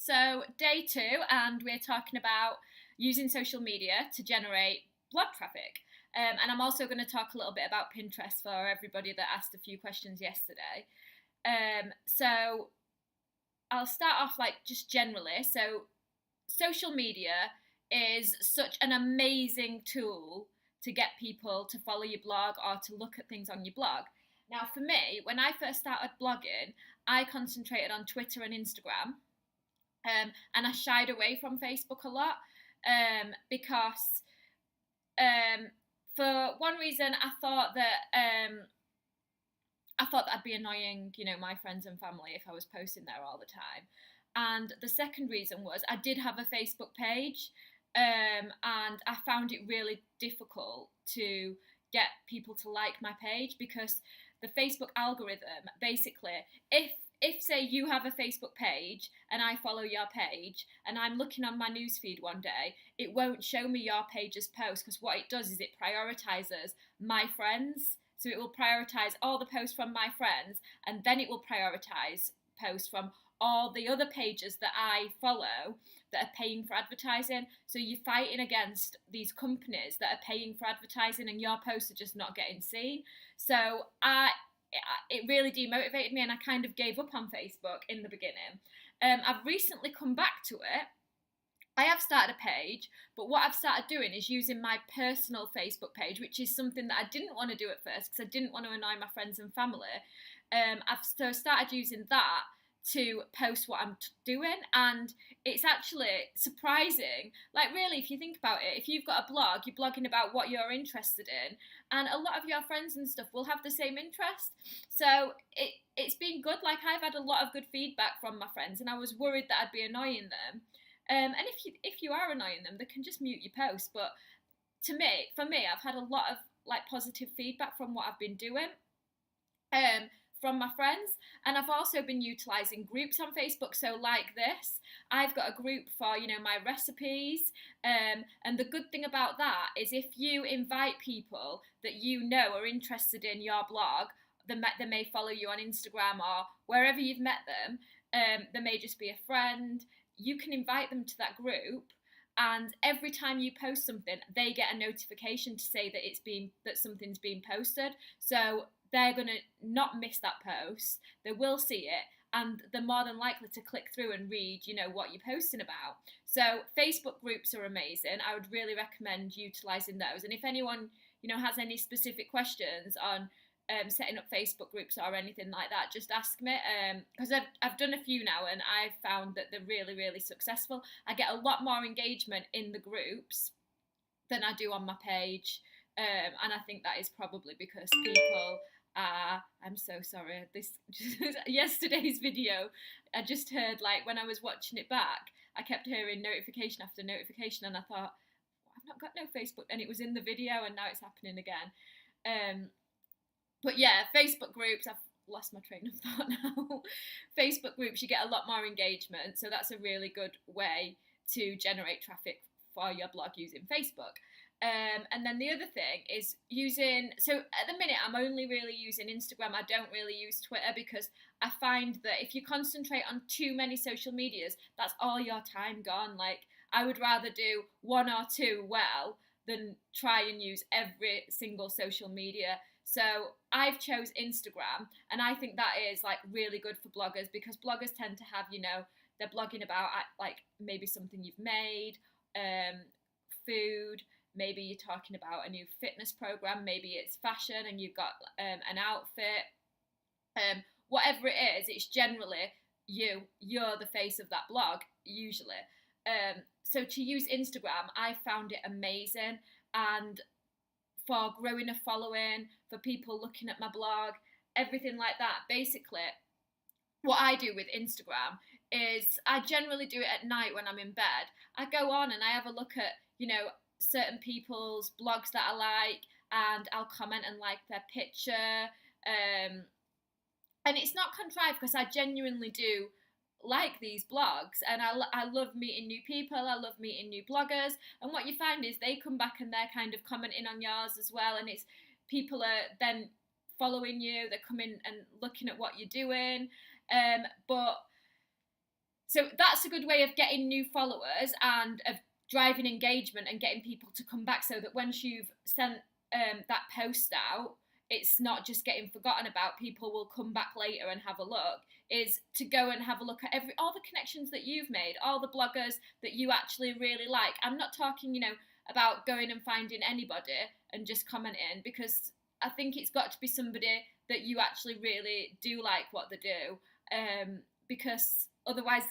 So, day two, and we're talking about using social media to generate blog traffic. And I'm also going to talk a little bit about Pinterest for everybody that asked a few questions yesterday. So, I'll start off like just generally. So, social media is such an amazing tool to get people to follow your blog or to look at things on your blog. Now, for me, when I first started blogging, I concentrated on Twitter and Instagram, and I shied away from Facebook a lot because, for one reason, I thought that'd be annoying, my friends and family if I was posting there all the time. And the second reason was I did have a Facebook page, and I found it really difficult to get people to like my page because the Facebook algorithm basically, if say you have a Facebook page and I follow your page and I'm looking on my newsfeed one day, it won't show me your page's post because what it does is it prioritizes my friends. So it will prioritize all the posts from my friends, and then it will prioritize posts from all the other pages that I follow that are paying for advertising. So you're fighting against these companies that are paying for advertising and your posts are just not getting seen. So it really demotivated me and I kind of gave up on Facebook in the beginning. I've recently come back to it. I have started a page, but what I've started doing is using my personal Facebook page, which is something that I didn't want to do at first because I didn't want to annoy my friends and family. I've started using that to post what I'm doing, and it's actually surprising. Like, really, if you think about it, if you've got a blog, you're blogging about what you're interested in, and a lot of your friends and stuff will have the same interest. So it's been good. Like, I've had a lot of good feedback from my friends, and I was worried that I'd be annoying them. And if you are annoying them, they can just mute your post. But for me, I've had a lot of like positive feedback from what I've been doing. From my friends, and I've also been utilising groups on Facebook. So like this, I've got a group for my recipes, and the good thing about that is if you invite people that are interested in your blog, they may follow you on Instagram or wherever you've met them, they may just be a friend, you can invite them to that group, and every time you post something they get a notification to say that something's been posted. So they're going to not miss that post, they will see it, and they're more than likely to click through and read, what you're posting about. So Facebook groups are amazing. I would really recommend utilising those. And if anyone, has any specific questions on setting up Facebook groups or anything like that, just ask me, because I've done a few now and I've found that they're really, really successful. I get a lot more engagement in the groups than I do on my page, and I think that is probably because people I'm so sorry. This yesterday's video, I just heard, like, when I was watching it back, I kept hearing notification after notification, and I thought, I've not got no Facebook, and it was in the video, and now it's happening again. But yeah, Facebook groups, I've lost my train of thought now. Facebook groups, you get a lot more engagement, so that's a really good way to generate traffic for your blog using Facebook. And then the other thing is so at the minute I'm only really using Instagram. I don't really use Twitter because I find that if you concentrate on too many social medias, that's all your time gone. Like, I would rather do one or two well than try and use every single social media. So I've chose Instagram, and I think that is like really good for bloggers because bloggers tend to have, they're blogging about like maybe something you've made, food. Maybe you're talking about a new fitness program. Maybe it's fashion and you've got an outfit. Whatever it is, it's generally you're the face of that blog, usually. So to use Instagram, I found it amazing. And for growing a following, for people looking at my blog, everything like that. Basically, what I do with Instagram is I generally do it at night when I'm in bed. I go on and I have a look at, certain people's blogs that I like, and I'll comment and like their picture, and it's not contrived because I genuinely do like these blogs, and I love meeting new people, I love meeting new bloggers, and what you find is they come back and they're kind of commenting on yours as well, and it's people are then following you, they're coming and looking at what you're doing, but So that's a good way of getting new followers and of driving engagement and getting people to come back, so that once you've sent that post out, it's not just getting forgotten about. People will come back later and have a look. Is to go and have a look at all the connections that you've made, all the bloggers that you actually really like. I'm not talking, about going and finding anybody and just commenting, because I think it's got to be somebody that you actually really do like what they do, because otherwise,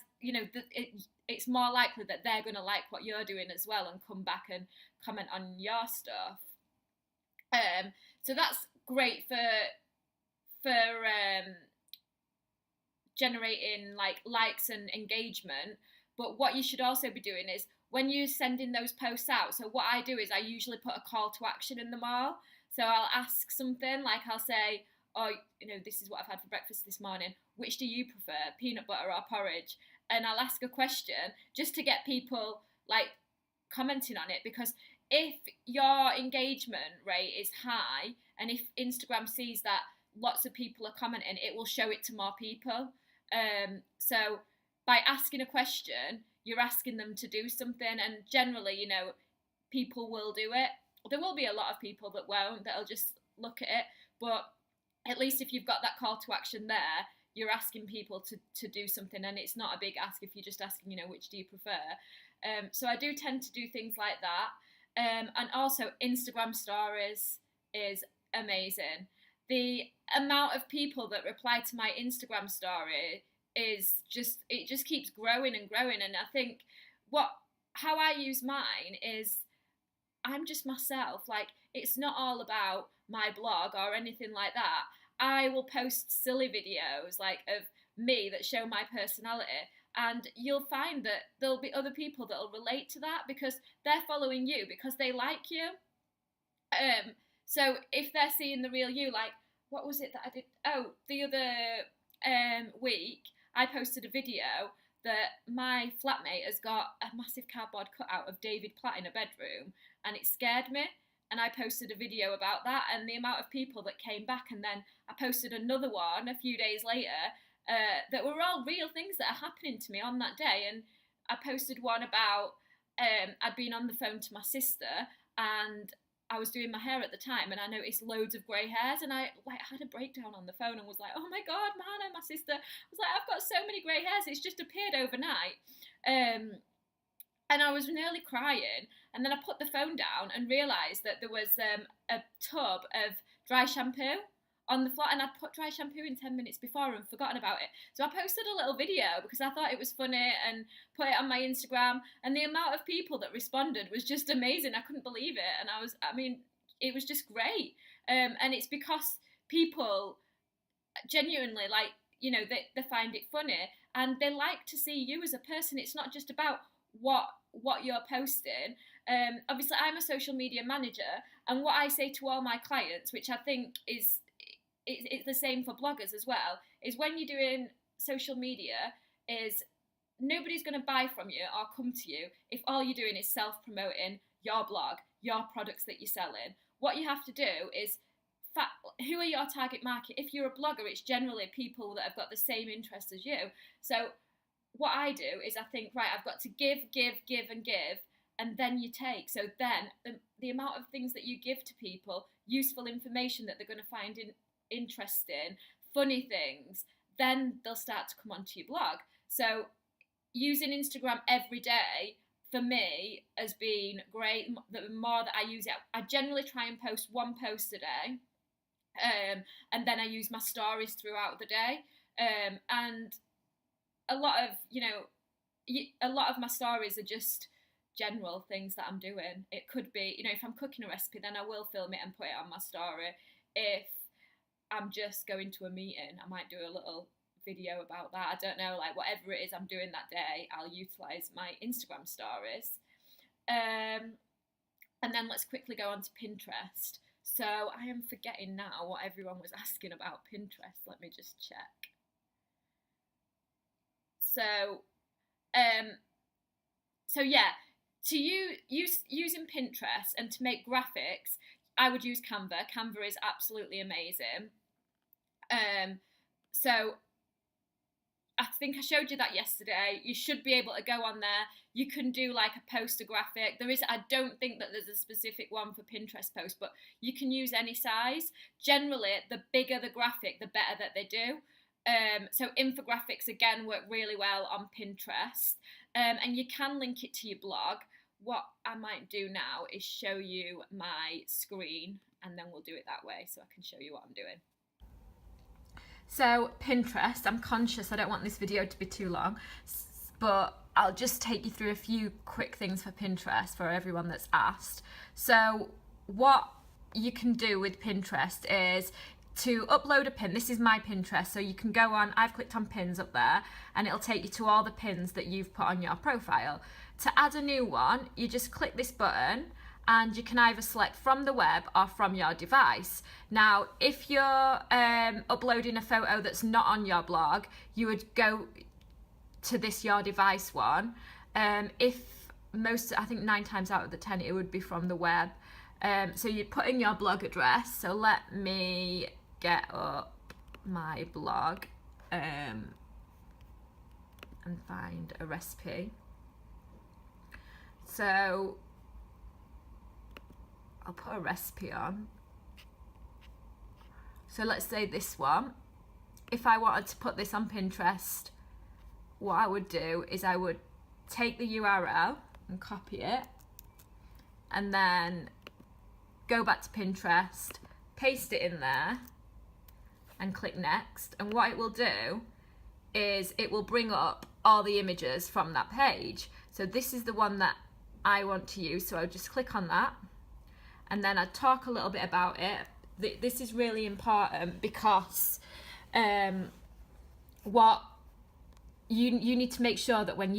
it's more likely that they're going to like what you're doing as well and come back and comment on your stuff. So that's great for generating likes and engagement. But what you should also be doing is, when you're sending those posts out, so what I do is I usually put a call to action in them all. So I'll ask something, like I'll say, oh, this is what I've had for breakfast this morning. Which do you prefer, peanut butter or porridge? And I'll ask a question just to get people commenting on it, because if your engagement rate is high and if Instagram sees that lots of people are commenting, it will show it to more people. So by asking a question, you're asking them to do something, and generally, people will do it. There will be a lot of people that won't, that'll just look at it, but at least if you've got that call to action there, you're asking people to do something, and it's not a big ask if you're just asking, which do you prefer? So I do tend to do things like that. And also Instagram stories is amazing. The amount of people that reply to my Instagram story is it just keeps growing and growing. And I think how I use mine is, I'm just myself. It's not all about my blog or anything like that. I will post silly videos of me that show my personality, and you'll find that there'll be other people that'll relate to that because they're following you because they like you. So if they're seeing the real you, what was it that I did? Oh, the other week I posted a video that my flatmate has got a massive cardboard cutout of David Platt in a bedroom, and it scared me. And I posted a video about that, and the amount of people that came back, and then I posted another one a few days later that were all real things that are happening to me on that day. And I posted one about I'd been on the phone to my sister, and I was doing my hair at the time, and I noticed loads of grey hairs, and I had a breakdown on the phone and was like, oh my god, man, and my sister was like, I've got so many grey hairs, it's just appeared overnight. And I was nearly crying, and then I put the phone down and realised that there was a tub of dry shampoo on the floor, and I'd put dry shampoo in 10 minutes before and forgotten about it. So I posted a little video because I thought it was funny and put it on my Instagram, and the amount of people that responded was just amazing. I couldn't believe it, and it was just great. And it's because people genuinely they find it funny, and they like to see you as a person. It's not just about what you're posting. Obviously I'm a social media manager, and what I say to all my clients, which I think is it's the same for bloggers as well, is when you're doing social media, is nobody's going to buy from you or come to you if all you're doing is self-promoting your blog, your products that you're selling. What you have to do is who are your target market? If you're a blogger, it's generally people that have got the same interests as you. So what I do is I think, right, I've got to give, and then you take. So then the amount of things that you give to people, useful information that they're going to find interesting, funny things, then they'll start to come onto your blog. So using Instagram every day for me has been great. The more that I use it, I generally try and post one post a day, and then I use my stories throughout the day, and a lot of my stories are just general things that I'm doing. It could be, if I'm cooking a recipe, then I will film it and put it on my story. If I'm just going to a meeting, I might do a little video about that. I don't know, whatever it is I'm doing that day, I'll utilise my Instagram stories. And then let's quickly go on to Pinterest. So I am forgetting now what everyone was asking about Pinterest. Let me just check. So yeah, to using Pinterest and to make graphics, I would use Canva. Canva is absolutely amazing. So I think I showed you that yesterday. You should be able to go on there. You can do like a poster graphic. I don't think that there's a specific one for Pinterest posts, but you can use any size. Generally, the bigger the graphic, the better that they do. So infographics again work really well on Pinterest, and you can link it to your blog. What I might do now is show you my screen, and then we'll do it that way so I can show you what I'm doing. So Pinterest, I'm conscious I don't want this video to be too long, but I'll just take you through a few quick things for Pinterest for everyone that's asked. So what you can do with Pinterest is to upload a pin. This is my Pinterest, so you can go on, I've clicked on pins up there, and it'll take you to all the pins that you've put on your profile. To add a new one, you just click this button, and you can either select from the web or from your device. Now, if you're uploading a photo that's not on your blog, you would go to this your device one. I think 9 times out of the 10, it would be from the web. So you put in your blog address. So let me get up my blog and find a recipe. So I'll put a recipe on. So let's say this one. If I wanted to put this on Pinterest, what I would do is I would take the URL and copy it, and then go back to Pinterest, paste it in there, and click next. And what it will do is it will bring up all the images from that page. So this is the one that I want to use, so I'll just click on that. And then I'd talk a little bit about it. This is really important because what you need to make sure that when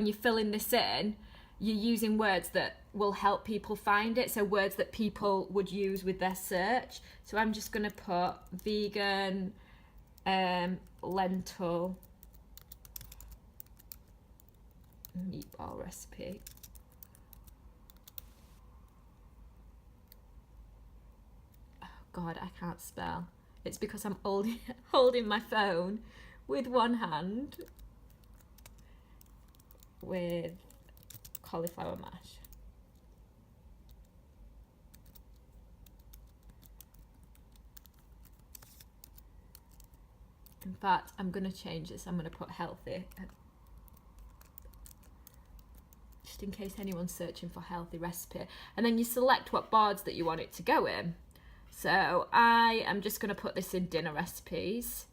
you're filling this in, you're using words that will help people find it. So words that people would use with their search. So I'm just going to put vegan lentil meatball recipe. God, I can't spell. It's because I'm holding my phone with one hand with cauliflower mash. In fact, I'm going to change this. I'm going to put healthy. Just in case anyone's searching for healthy recipe. And then you select what boards that you want it to go in. So I am just going to put this in dinner recipes.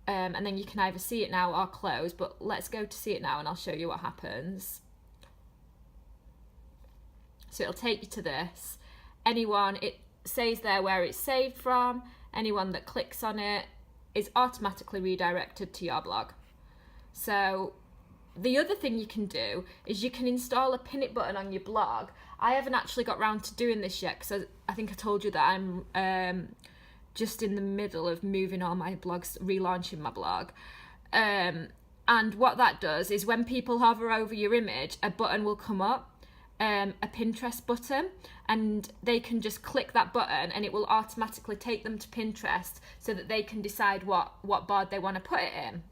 And then you can either see it now or close, but let's go to see it now and I'll show you what happens. So it'll take you to this. It says there where it's saved from. Anyone that clicks on it is automatically redirected to your blog. So the other thing you can do is you can install a pin it button on your blog. I haven't actually got round to doing this yet because I think I told you that I'm just in the middle of moving all my blogs, relaunching my blog. And what that does is when people hover over your image, a button will come up, a Pinterest button, and they can just click that button and it will automatically take them to Pinterest so that they can decide what board they want to put it in.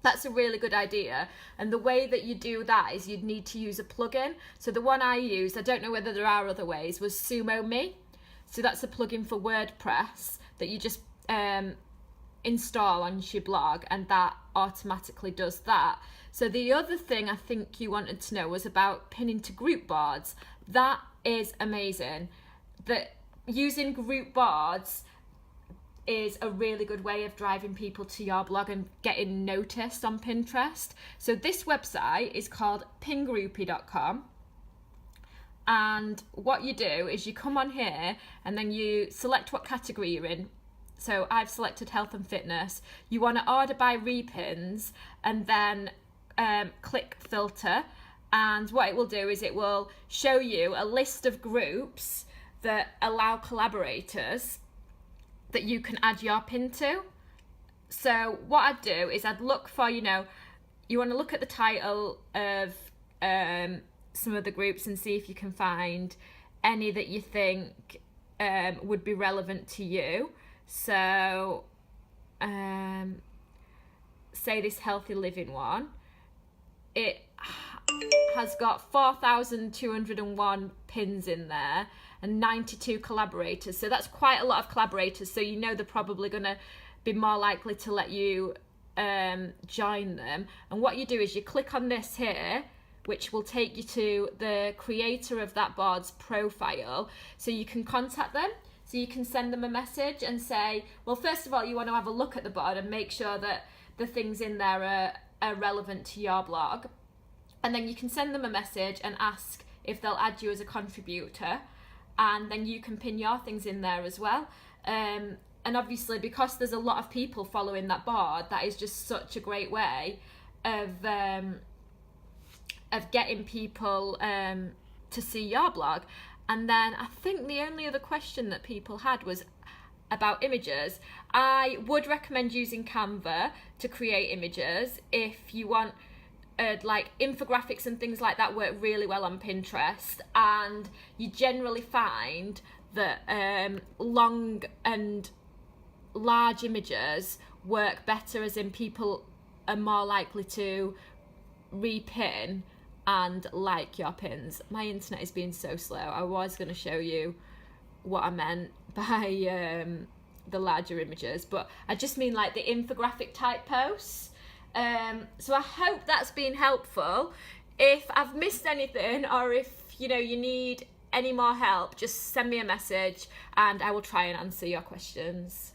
That's a really good idea. And the way that you do that is you'd need to use a plugin. So the one I used, I don't know whether there are other ways, was SumoMe. So that's a plugin for WordPress that you just install on your blog, and that automatically does that. So the other thing I think you wanted to know was about pinning to group boards. That is amazing. That using group boards is a really good way of driving people to your blog and getting noticed on Pinterest. So this website is called pingroupie.com. And what you do is you come on here and then you select what category you're in. So I've selected health and fitness. You want to order by repins and then click filter. And what it will do is it will show you a list of groups that allow collaborators that you can add your pin to. So what I'd do is I'd look for, you want to look at the title of some of the groups and see if you can find any that you think would be relevant to you. So say this healthy living one, it has got 4,201 pins in there and 92 collaborators. So that's quite a lot of collaborators. So you know they're probably going to be more likely to let you join them. And what you do is you click on this here, which will take you to the creator of that board's profile. So you can contact them. So you can send them a message and say, well, first of all, you want to have a look at the board and make sure that the things in there are relevant to your blog. And then you can send them a message and ask if they'll add you as a contributor. And then you can pin your things in there as well. And obviously, because there's a lot of people following that board, that is just such a great way of getting people to see your blog. And then I think the only other question that people had was about images. I would recommend using Canva to create images. If you want like infographics and things like that, work really well on Pinterest, and you generally find that long and large images work better, as in people are more likely to repin and like your pins. My internet is being so slow. I was going to show you what I meant by the larger images, but I just mean like the infographic type posts. So I hope that's been helpful. If I've missed anything, or if you need any more help, just send me a message and I will try and answer your questions.